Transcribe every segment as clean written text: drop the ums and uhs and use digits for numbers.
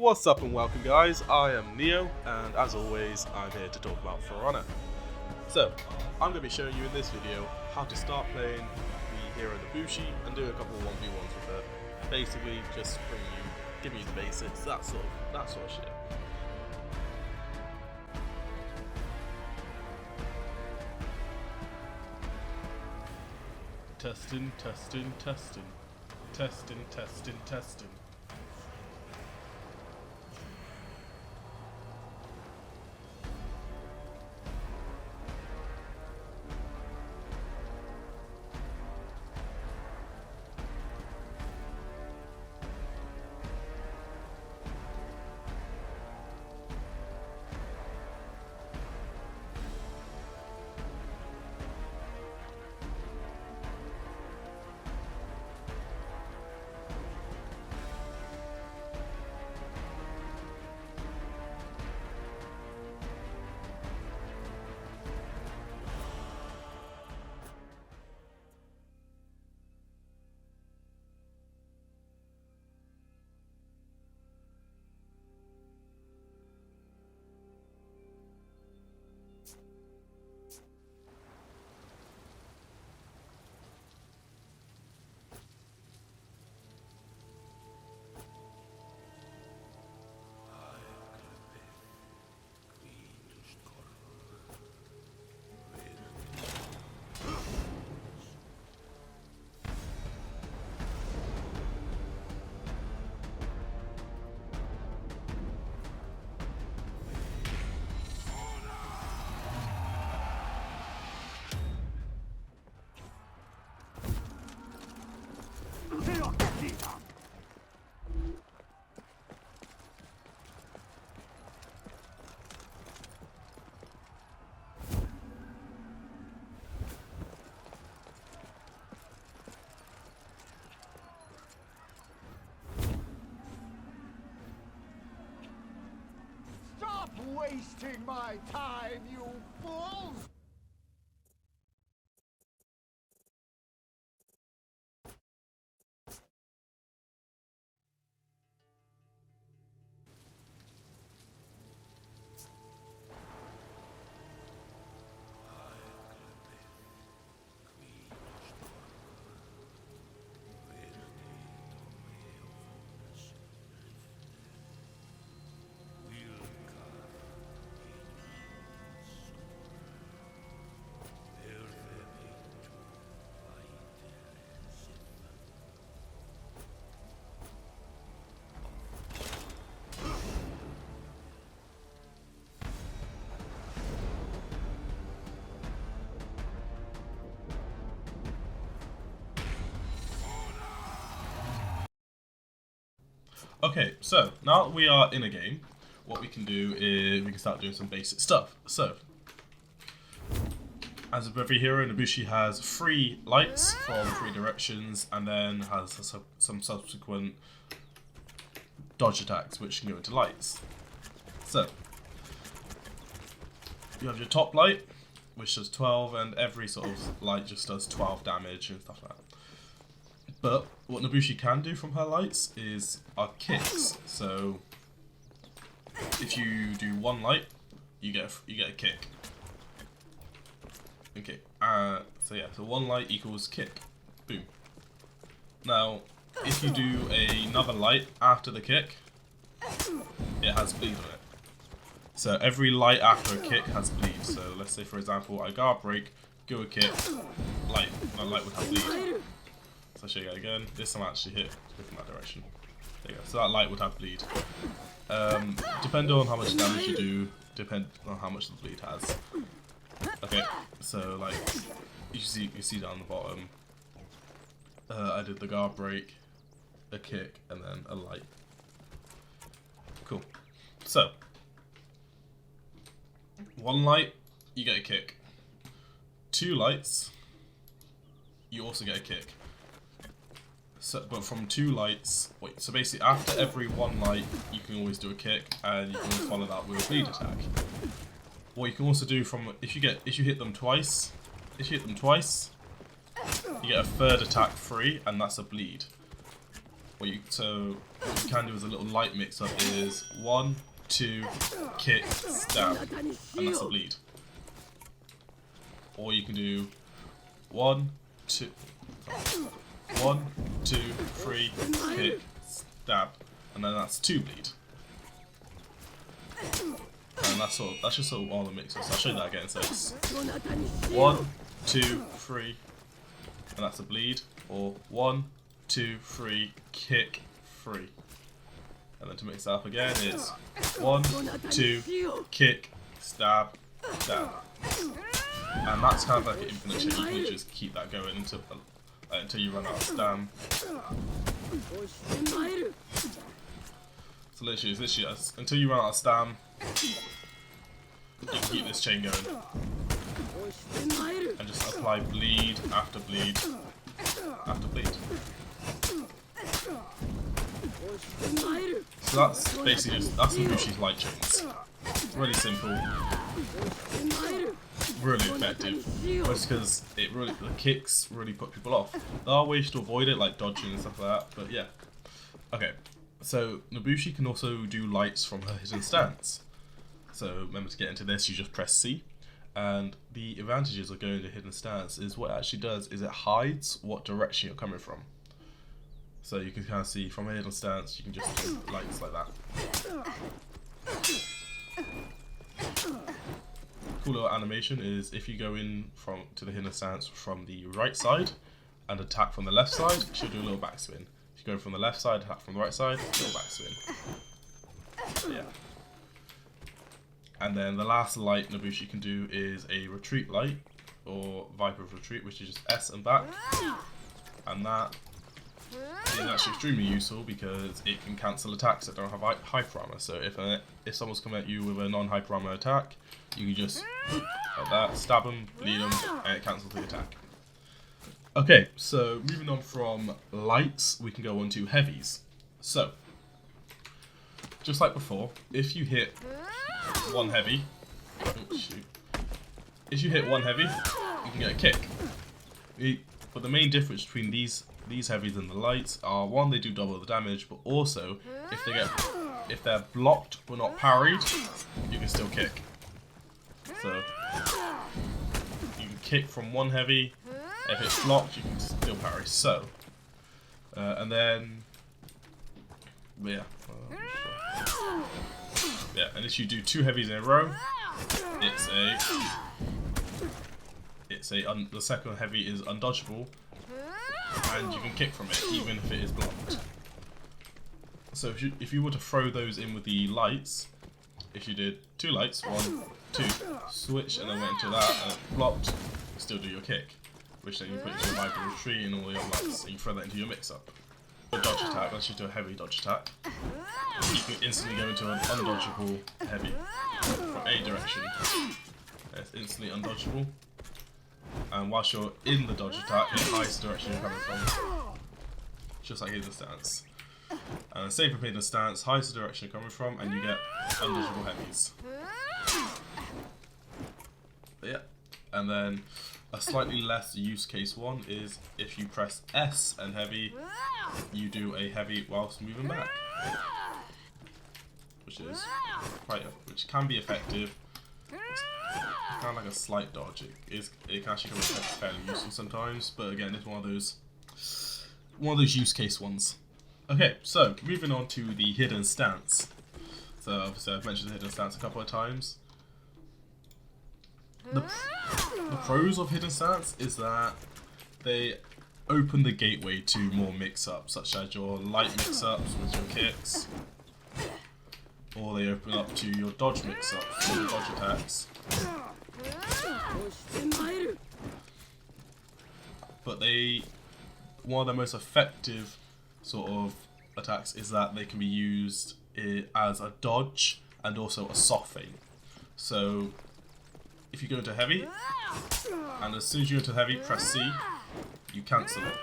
What's up and welcome guys, I am Neo, and as always I'm here to talk about For Honor. So, I'm going to be showing you in this video how to start playing the hero Nobushi and do a couple 1v1s with her. Basically just give you the basics, that sort of shit. Testing. Stop wasting my time, you fools! Okay, so now that we are in a game, what we can do is we can start doing some basic stuff. So, as with every hero, Nobushi has 3 lights from 3 directions, and then has some subsequent dodge attacks which can go into lights. So, you have your top light, which does 12, and every sort of light just does 12 damage and stuff like that. But what Nobushi can do from her lights are kicks. So if you do 1 light, you get a kick. Okay. So 1 light equals kick. Boom. Now, if you do another light after the kick, it has bleed on it. So every light after a kick has bleed. So let's say for example I guard break, go a kick, light. My light would have bleed. So I'll show you that again. This time I actually hit from that direction. There you go. So that light would have bleed. Depending on how much damage you do, depend on how much the bleed has. Okay, so like you see down the bottom, I did the guard break, a kick, and then a light. Cool. So 1 light, you get a kick. 2 lights, you also get a kick. So, but from 2 lights, so basically after every 1 light, you can always do a kick, and you can always follow that with a bleed attack. What you can also do if you hit them twice, you get a 3rd attack free, and that's a bleed. what you can do as a little light mix up is 1, 2, kick, stab, and that's a bleed. Or you can do 1, 2, 1, 2, 3, kick, stab, and then that's 2 bleed. And that's just sort of all the mix-ups. I'll show you that again. So it's 1, 2, 3, and that's a bleed. Or 1, 2, 3, kick, 3. And then to mix that up again, it's 1, 2, kick, stab, stab. And that's kind of like an infinite chain. You can just keep that going until you run out of stam. So literally, until you run out of stam, you can keep this chain going. And just apply bleed after bleed after bleed. So that's basically that's Nobushi's light chains. Really simple, really effective. Just because the kicks really put people off. There are ways to avoid it, like dodging and stuff like that. But yeah. Okay. So Nobushi can also do lights from her hidden stance. So remember, to get into this, you just press C. And the advantages of going to hidden stance is what it actually does is it hides what direction you're coming from. So you can kind of see from a hidden stance, you can just do lights like that. Cool little animation is if you go in to the hidden stance from the right side and attack from the left side, she'll do a little backspin. If you go from the left side, attack from the right side, little backspin. So yeah. And then the last light Nobushi can do is a retreat light, or Viper's retreat, which is just S and back. And that is actually extremely useful because it can cancel attacks that don't have hyper armor. So if someone's coming at you with a non-hyper armor attack, you can just like that, stab them, bleed them, and it cancels the attack. Okay, so moving on from lights, we can go on to heavies. So, just like before, if you hit one heavy, if you hit one heavy, you can get a kick. But the main difference between these heavies and the lights are, one, they do double the damage, but also if they're blocked but not parried, you can still kick. So you can kick from one heavy. If it's blocked, you can still parry. So and then yeah, and if you do 2 heavies in a row, the second heavy is undodgeable, and you can kick from it even if it is blocked. So if you were to throw those in with the lights, if you did 2 lights, 1, 2, switch, and then went into that and it blocked, you still do your kick, which then you put into your Viper retreat and all your lights, and you throw that into your mix-up. A dodge attack, let's just do a heavy dodge attack. You can instantly go into an undodgeable heavy from any direction. It's instantly undodgeable. And whilst you're in the dodge attack, it hides the direction you're coming from. Just like hidden stance. And the same for hidden stance, hides the direction you're coming from, and you get undodgeable heavies. But yeah. And then a slightly less use case one is if you press S and heavy, you do a heavy whilst moving back, which can be effective. It's kind of like a slight dodge. It can actually come fairly useful sometimes, but again, it's one of those use case ones. Okay, so moving on to the hidden stance. So obviously I've mentioned the hidden stance a couple of times. The pros of hidden stance is that they open the gateway to more mix-ups, such as your light mix-ups with your kicks, or they open up to your dodge mix-ups, or your dodge attacks. But one of the most effective sort of attacks is that they can be used as a dodge and also a soft feint. So if you go into heavy, and as soon as you go into heavy, press C, you cancel it.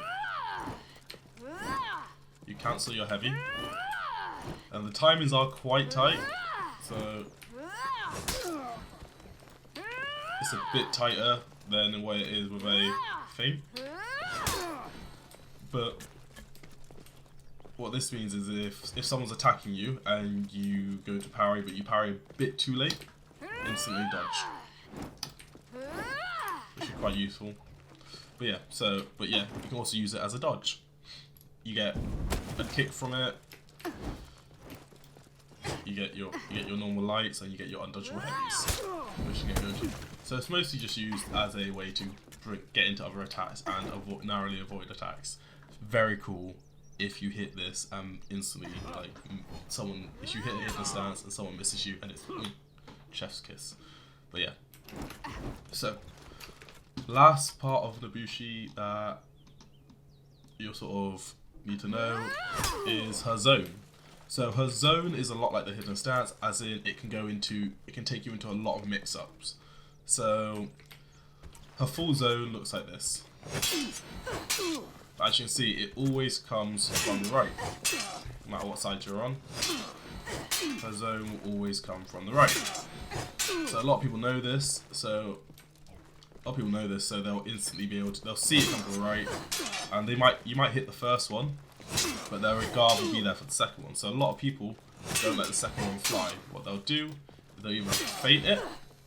You cancel your heavy. And the timings are quite tight, so it's a bit tighter than the way it is with a feint. But what this means is if someone's attacking you and you go to parry, but you parry a bit too late, instantly dodge, which is quite useful. But yeah, you can also use it as a dodge. You get a kick from it. You get your normal lights, and you get your undodgeable heavies, which you can go to. So it's mostly just used as a way to get into other attacks and narrowly avoid attacks. It's very cool if you hit this instantly, like if you hit a hidden stance and someone misses you, and it's chef's kiss. But yeah. So last part of Nobushi that you'll sort of need to know is her zone. So her zone is a lot like the hidden stance, as in it can take you into a lot of mix-ups. So her full zone looks like this. But as you can see, it always comes from the right, no matter what side you're on. Her zone will always come from the right. So a lot of people know this. So they'll instantly be able to, they'll see it come from the right, and you might hit the first one, but their guard will be there for the second one. So a lot of people don't let the second one fly. What they'll do is they'll either feint it,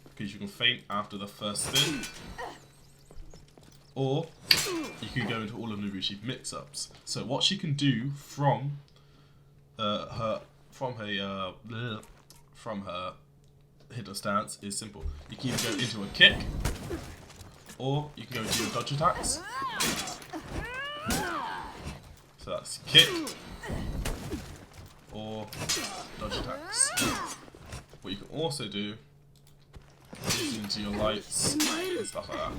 because you can feint after the first spin, or you can go into all of Nobushi mix-ups. So what she can do from her hidden stance is simple. You can either go into a kick, or you can go into your dodge attacks. So that's kick or dodge attacks. What you can also do is into your lights and stuff like that.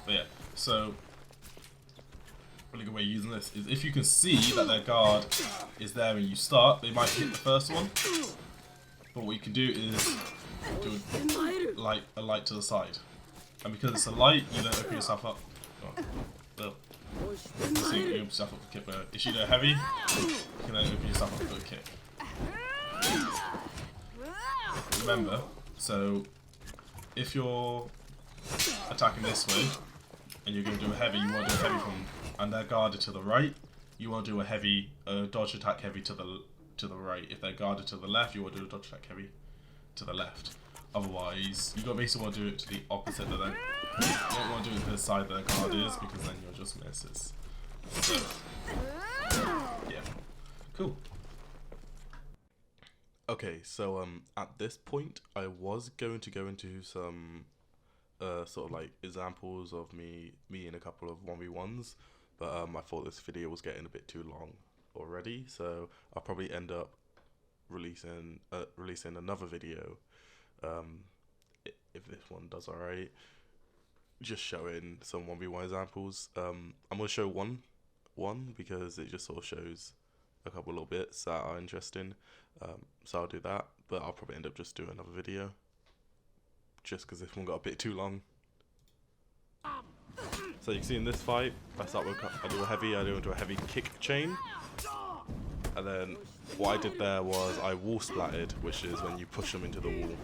But yeah, so a really good way of using this is if you can see that their guard is there when you start, they might hit the first one. But what you can do is do a light to the side. And because it's a light, you don't open yourself up. So you open yourself up for a kick. But if you do a heavy, you can then open yourself up for a kick. Remember, so if you're attacking this way and you're going to do a heavy, you want to do a heavy and they're guarded to the right, you want to do a heavy dodge attack heavy to the right. If they're guarded to the left, you want to do a dodge attack heavy to the left. Otherwise, you basically want to do it to the opposite of them. You don't want to do it to the side that the guard is, because then you'll just miss it. So, yeah. Cool. Okay, so at this point, I was going to go into some sort of like examples of me in a couple of 1v1s, but I thought this video was getting a bit too long already, so I'll probably end up releasing another video if this one does alright, just showing some 1v1 examples. I'm going to show one because it just sort of shows a couple little bits that are interesting, so I'll do that, but I'll probably end up just doing another video just because this one got a bit too long. So you can see in this fight, I do a heavy kick chain, and then what I did there was I wall splatted, which is when you push them into the wall.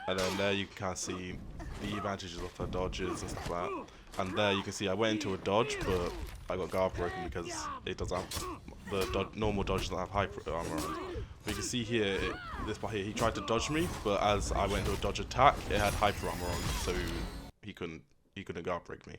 And then there you can kind of see the advantages of her dodges and stuff like that. And there you can see I went into a dodge, but I got guard broken because it doesn't have normal dodge doesn't have hyper armor on. But you can see here, this part here, he tried to dodge me, but as I went into a dodge attack, it had hyper armor on, so he couldn't guard break me.